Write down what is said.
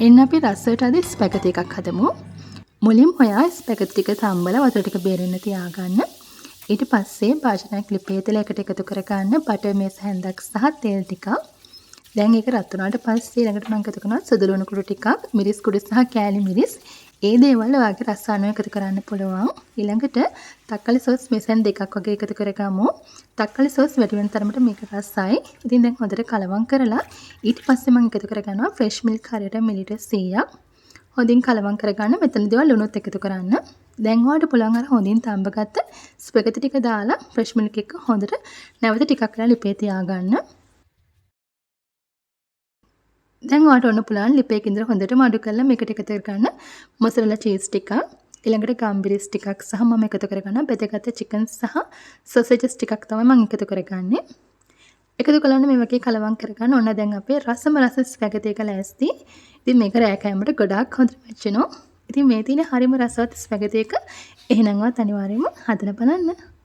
එන්න අපි රසයට අද ස්පැගටි එකක් හදමු. මුලින්ම ඔයා ස්පැගටි ටික තම්බලා වතුර ටික බේරෙන්න තියාගන්න. ඊට පස්සේ භාජනයක් ලිපේ තෙල එකට එකතු කරගන්න බටර් මේස් හැන්දක් සහ තෙල් ටිකක්. දැන් ඒක රත් වුණාට පස්සේ ඊළඟට මම එකතු කරනවා සුදු ලුණු කුඩු ටිකක්, මිරිස් කුඩු සහ කෑලි මිරිස්. ඒ දේවල් ඔයාගේ රස අනුව එකතු කරන්න පුළුවන්. ඊළඟට තක්කාලි සෝස් මෙසෙන් දෙකක් වගේ එකතු කරගමු. තක්කාලි සෝස් වැඩි වෙන තරමට මේක රසයි. ඉතින් දැන් හොඳට කලවම් කරලා ඊට පස්සේ මම එකතු කරගන්නවා ෆ්‍රෙෂ් මිල්ක් හරියට මිලිලීටර් 100ක්. හොඳින් කලවම් කරගන්න. මෙතනදී ඔයා ලුණුත් එකතු කරන්න. දැන් ඔයාලට පුළුවන් අර හොඳින් තඹගත්ත ස්පැගටි ටික දාලා ෆ්‍රෙෂ් මිල්ක් එක හොඳට නැවත ටිකක් වෙලා ලිපේ තියාගන්න. දැන් ඔයාලට ඔන්න පුළුවන් ලිපේක ඉඳලා හොඳට මඩු කරලා මේකට එකතු කරගන්න මොසරෙලා චීස් ටිකක්, ඊළඟට ගම්බිරිස් ටිකක් සහ මම එකතු කරගන්නවා බෙදගත්ත චිකන් සහ සොසේජස් ටිකක් තමයි මම එකතු කරගන්නේ. එකතු කළාම මේ වගේ කලවම් කරගන්න. ඔන්න දැන් අපේ රසම රස ස්පැගටි එක ලෑස්ති. ඉතින් මේක රෑ කෑමට ගොඩාක් හොඳට මැච් වෙනවා. ඉතින් මේ තියෙන හරිම රසවත් ස්පැගටි එක එහෙනම්වත් අනිවාර්යයෙන්ම හදලා බලන්න.